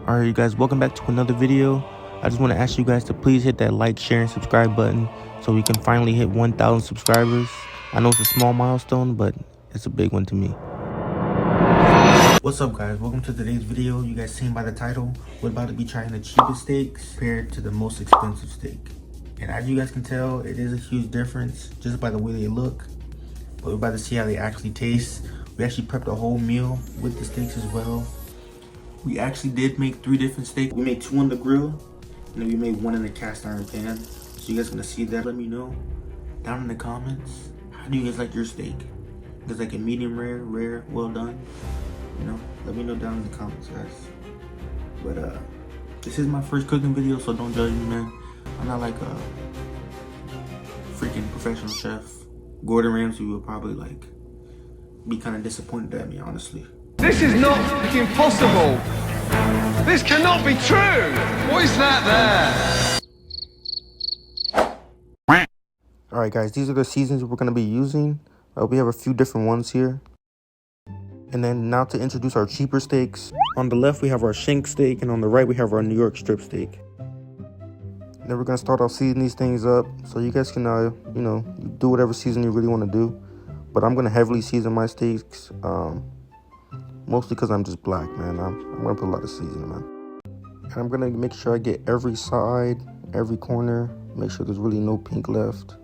Alright, you guys, welcome back to another video. I just want to ask you guys to please hit that like, share, and subscribe button so we can finally hit 1,000 subscribers. I know it's a small milestone, but it's a big one to me. What's up, guys? Welcome to today's video. You guys seen by the title, we're about to be trying the cheapest steaks compared to the most expensive steak. And as you guys can tell, it is a huge difference just by the way they look. But we're about to see how they actually taste. We actually prepped a whole meal with the steaks as well. We actually did make 3 different steaks. We made 2 on the grill, and then we made 1 in a cast iron pan. So you guys gonna see that. Let me know down in the comments, how do you guys like your steak? You guys like a medium rare, well done? You know, let me know down in the comments, guys. But this is my first cooking video, so don't judge me, man. I'm not like a freaking professional chef. Gordon Ramsay will probably like be kind of disappointed at me, honestly. This is not fucking possible. This cannot be true. What is that there? Alright guys, these are the seasons we're going to be using. We have a few different ones here. And then now to introduce our cheaper steaks. On the left we have our shank steak, and on the right we have our New York strip steak. And then we're going to start off seasoning these things up so you guys can, you know, do whatever season you really want to do. But I'm going to heavily season my steaks. Mostly because I'm just black, man. I'm gonna put a lot of seasoning, man. And I'm gonna make sure I get every side, every corner, make sure there's really no pink left.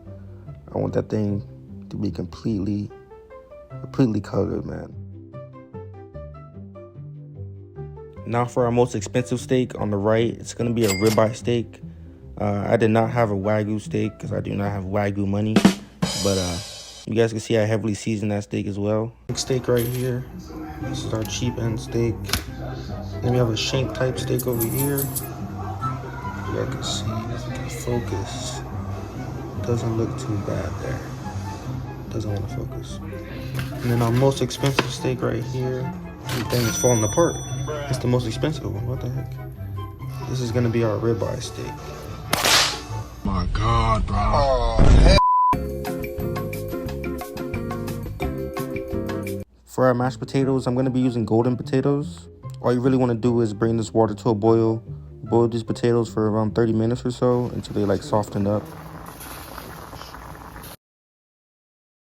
I want that thing to be completely colored, man. Now for our most expensive steak on the right, it's gonna be a ribeye steak. I did not have a Wagyu steak because I do not have Wagyu money, but you guys can see I heavily seasoned that steak as well. Steak right here. This is our cheap end steak. Then we have a shank type steak over here. You guys can see, can focus. Doesn't look too bad there. Doesn't want to focus. And then our most expensive steak right here. Everything is falling apart. It's the most expensive one. What the heck? This is gonna be our ribeye steak. My God, bro. Oh, for our mashed potatoes, I'm going to be using golden potatoes. All you really want to do is bring this water to a boil. Boil these potatoes for around 30 minutes or so until they like soften up.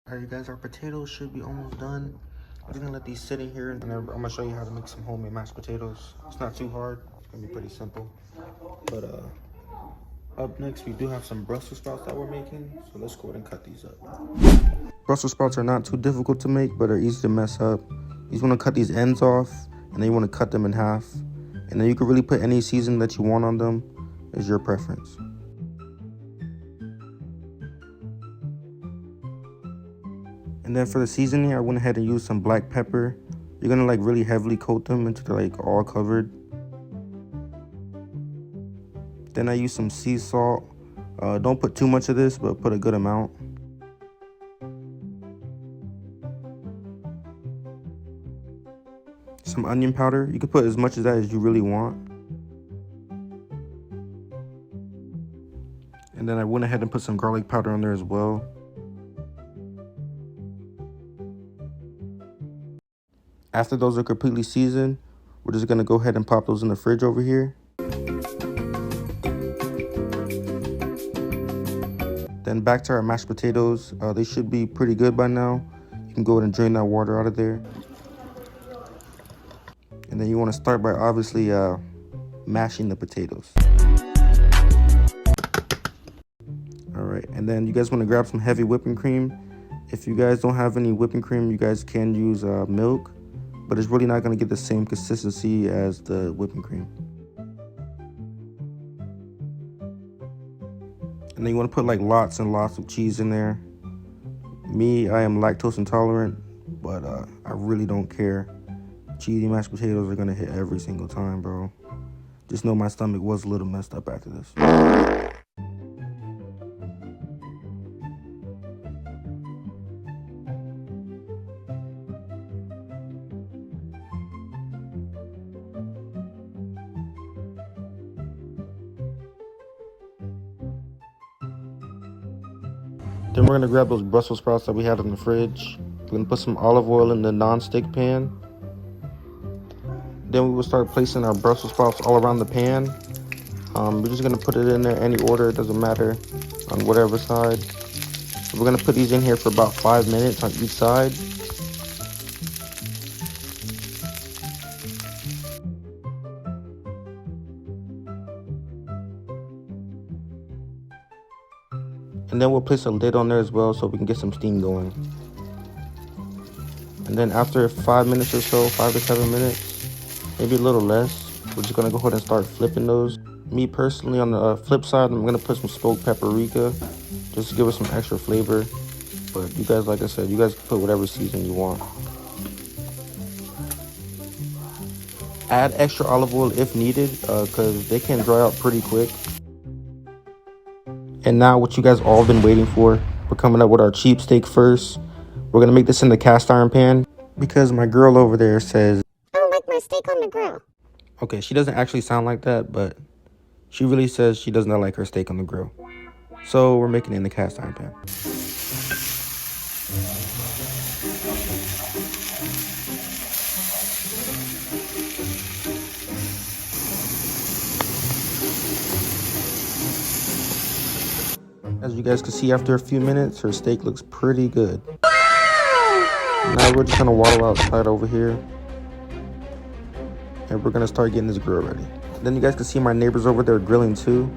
Alright, you guys, our potatoes should be almost done. I'm just going to let these sit in here, and I'm going to show you how to make some homemade mashed potatoes. It's not too hard. It's going to be pretty simple. But up next, we do have some Brussels sprouts that we're making. So let's go ahead and cut these up. Brussels sprouts are not too difficult to make, but are easy to mess up. You just want to cut these ends off, and then you want to cut them in half. And then you can really put any seasoning that you want on them. Is your preference. And then for the seasoning, I went ahead and used some black pepper. You're going to like really heavily coat them until they're like all covered. Then I used some sea salt. Don't put too much of this, but put a good amount. Some onion powder. You can put as much of that as you really want. And then I went ahead and put some garlic powder on there as well. After those are completely seasoned, we're just going to go ahead and pop those in the fridge over here. Then back to our mashed potatoes. They should be pretty good by now. You can go ahead and drain that water out of there. And then you want to start by obviously mashing the potatoes. Alright, and then you guys want to grab some heavy whipping cream. If you guys don't have any whipping cream, you guys can use milk, but it's really not going to get the same consistency as the whipping cream. And then you want to put like lots and lots of cheese in there. Me, I am lactose intolerant, but I really don't care. Cheesy mashed potatoes are gonna hit every single time, bro. Just know my stomach was a little messed up after this. Then we're gonna grab those Brussels sprouts that we had in the fridge. We're gonna put some olive oil in the non-stick pan. Then we will start placing our Brussels sprouts all around the pan. We're just gonna put it in there any order, it doesn't matter, on whatever side. So we're gonna put these in here for about 5 minutes on each side. And then we'll place a lid on there as well so we can get some steam going. And then after 5 minutes or so, 5 to 7 minutes, maybe a little less, we're just gonna go ahead and start flipping those. Me personally, on the flip side, I'm gonna put some smoked paprika just to give us some extra flavor. But you guys, like I said, you guys can put whatever season you want. Add extra olive oil if needed, because they can dry out pretty quick. And now what you guys all been waiting for, we're coming up with our cheap steak first. We're gonna make this in the cast iron pan because my girl over there says, I don't like my steak on the grill. okay, she doesn't actually sound like that, but she really says she does not like her steak on the grill. So we're making it in the cast iron pan. As you guys can see, after a few minutes, her steak looks pretty good. Now we're just gonna waddle outside over here, and we're gonna start getting this grill ready. Then you guys can see my neighbors over there grilling too.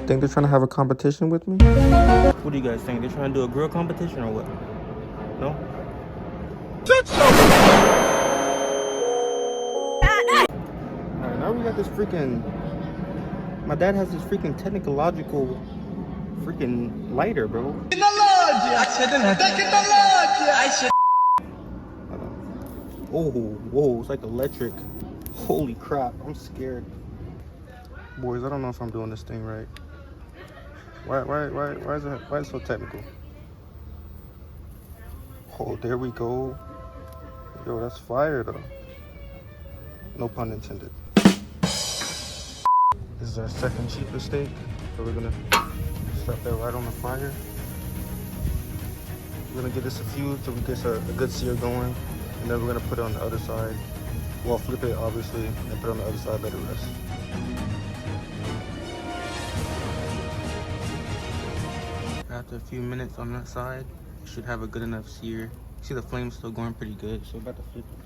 Think they're trying to have a competition with me? What do you guys think? They're trying to do a grill competition or what? No? Alright, now we got this freaking... My dad has this freaking technological freaking lighter, bro. Oh, whoa, it's like electric. Holy crap, I'm scared. Boys, I don't know if I'm doing this thing right. Why is it so technical? Oh, there we go. Yo, that's fire though. No pun intended. This is our second cheapest steak. So we're gonna set that right on the fire. We're gonna give this a few till we get a good sear going. And then we're gonna put it on the other side. Well, flip it obviously, and put it on the other side, let it rest. After a few minutes on that side, you should have a good enough sear. See the flame's still going pretty good, so we're about to flip it.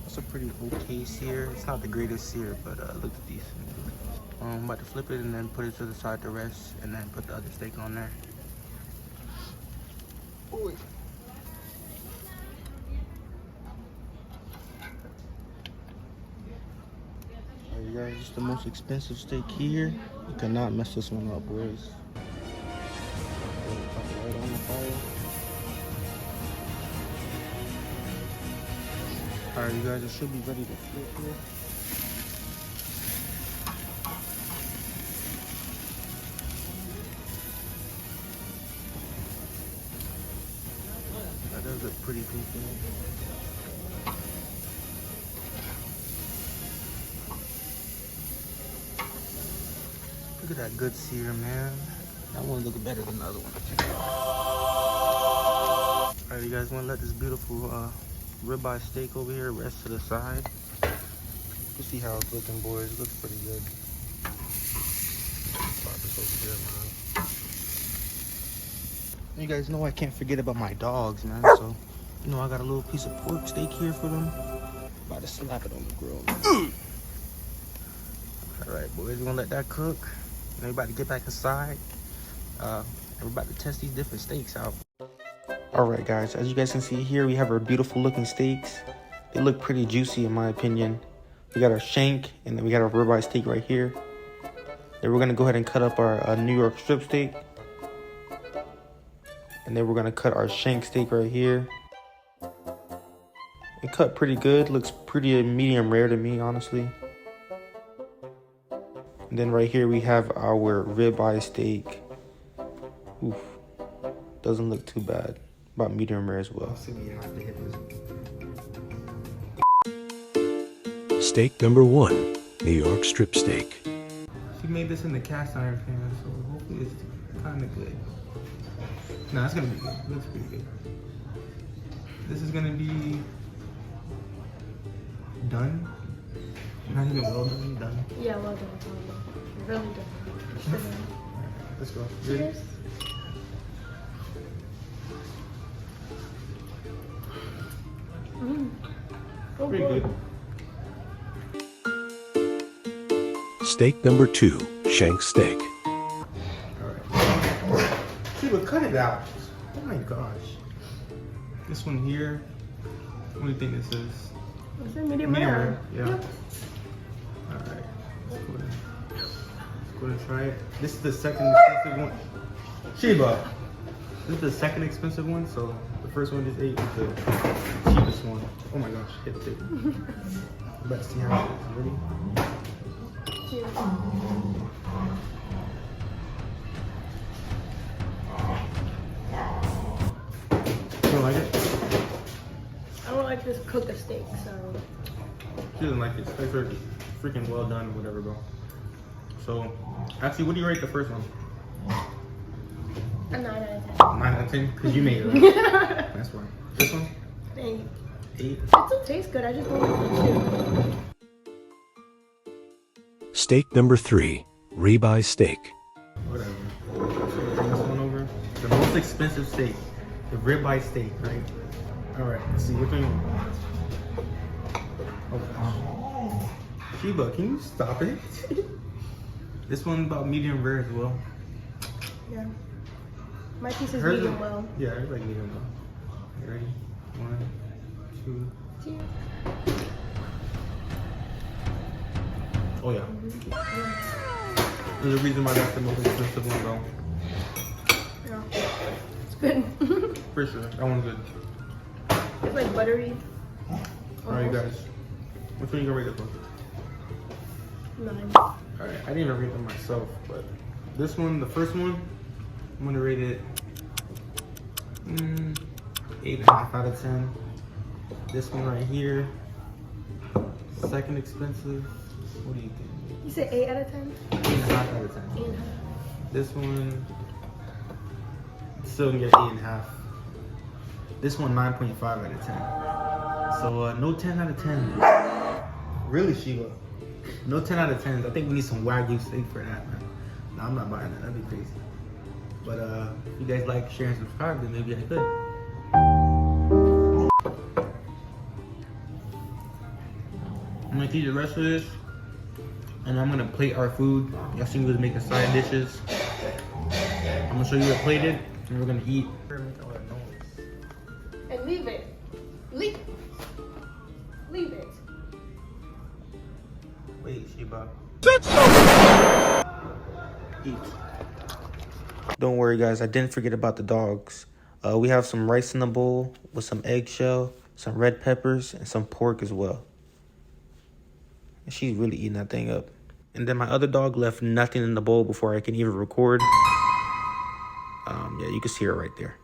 It's a pretty okay sear. It's not the greatest sear, but it looks decent. I'm about to flip it and then put it to the side to rest, and then put the other steak on there. Ooh. Alright, you guys, it's the most expensive steak here. You cannot mess this one up, boys. Right on the fire. Alright, you guys, it should be ready to flip here. That does look pretty good. Look at that good sear, man. That one looks better than the other one. Alright, you guys want to let this beautiful ribeye steak over here rest to the side. You see how it's looking, boys. It looks pretty good. Pop this over here, man. You guys know I can't forget about my dogs, man. So, you know, I got a little piece of pork steak here for them. About to slap it on the grill. Alright, boys, we're gonna let that cook. You know, we're about to get back inside. We're about to test these different steaks out. Alright, guys, as you guys can see here, we have our beautiful looking steaks. They look pretty juicy in my opinion. We got our shank, and then we got our ribeye steak right here. Then we're gonna go ahead and cut up our New York strip steak. And then we're gonna cut our shank steak right here. It cut pretty good, looks pretty medium rare to me, honestly. And then right here we have our ribeye steak. Oof, doesn't look too bad. About medium rare as well. Steak number 1, New York strip steak. She made this in the cast iron pan, so hopefully it's kind of good. No, it's gonna be good. It looks pretty good. This is gonna be done. Not even well done. Done. Yeah, well done. Really done. Let's go. Ready? Cheers. Oh, Pretty boy. good. Steak number 2, shank steak. Alright. See, but cut it out. Oh my gosh. This one here. What do you think this is? Is it medium Medium rare? rare, yeah. Alright. Let's go ahead and try it. This is the second expensive one. Sheba! This is the second expensive one, so the first one just ate was the cheapest one. Oh my gosh, hit the table. Let's see how it is. Ready? Cheers. You don't like it? I don't like this cook a steak, so. She doesn't like it. Steaks are freaking well done or whatever, bro. So, actually, what do you rate the first one? A 9 out of 10. 9 out of 10? Because you made it, right? That's why. This one? 8. 8? It still tastes good, I just don't like the chew. Steak number 3, ribeye steak. Whatever. So bring this one over. The most expensive steak. The ribeye steak, right? Alright, let's see. Which one you want? Oh, gosh. Sheba, can you stop it? This one's about medium rare as well. Yeah. My piece is Hers is- medium well. Yeah, it's like medium well. You ready? 1, 2. Cheers. Oh yeah. There's a reason why that's the most expensive one, bro. Yeah. It's good. For sure. That one's good. It's like buttery. Alright, guys. Which one you gonna rate this one? 9. Alright, I didn't even rate them myself, but this one, the first one, I'm gonna rate it 8.5 out of 10. This one right here, second expensive. What do you think? You said 8 out of 10? 8.5 out of 10. 8.5. This one, still gonna get 8.5. This one, 9.5 out of 10. So no 10 out of 10. Really, Sheba? No 10 out of 10. I think we need some Wagyu steak for that, man. No, I'm not buying that. That'd be crazy. But if you guys like, share, and subscribe, then maybe I could. I'm gonna eat the rest of this, and I'm gonna plate our food. Y'all see me making side dishes. I'm gonna show you what plated, and we're gonna eat. And leave it. Leave it. Wait, Sheba. Eat. Don't worry, guys. I didn't forget about the dogs. We have some rice in the bowl with some eggshell, some red peppers, and some pork as well. And she's really eating that thing up. And then my other dog left nothing in the bowl before I can even record. Yeah, you can see her right there.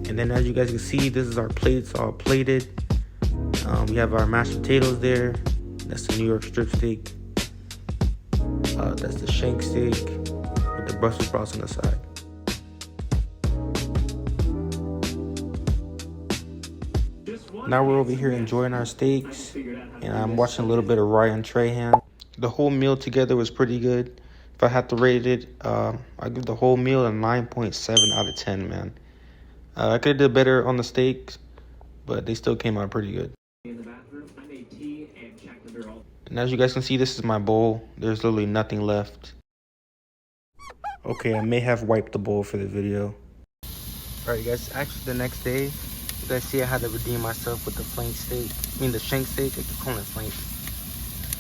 And then as you guys can see, this is our plates all plated. We have our mashed potatoes there. That's the New York strip steak. That's the shank steak with the Brussels sprouts on the side. Now we're over here enjoying our steaks, and I'm watching a little bit of Ryan Trahan. The whole meal together was pretty good. If I had to rate it, I give the whole meal a 9.7 out of 10, man. I could have did better on the steaks, but they still came out pretty good. And as you guys can see, this is my bowl. There's literally nothing left. Okay, I may have wiped the bowl for the video. Alright, guys, actually the next day, you guys see I had to redeem myself with the flank steak. I mean the shank steak, I keep calling it flank.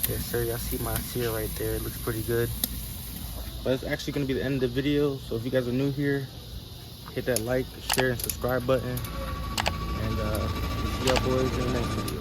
Yes sir, y'all see my sear right there. It looks pretty good. But it's actually going to be the end of the video. So if you guys are new here, hit that like, share, and subscribe button. And see y'all boys in the next video.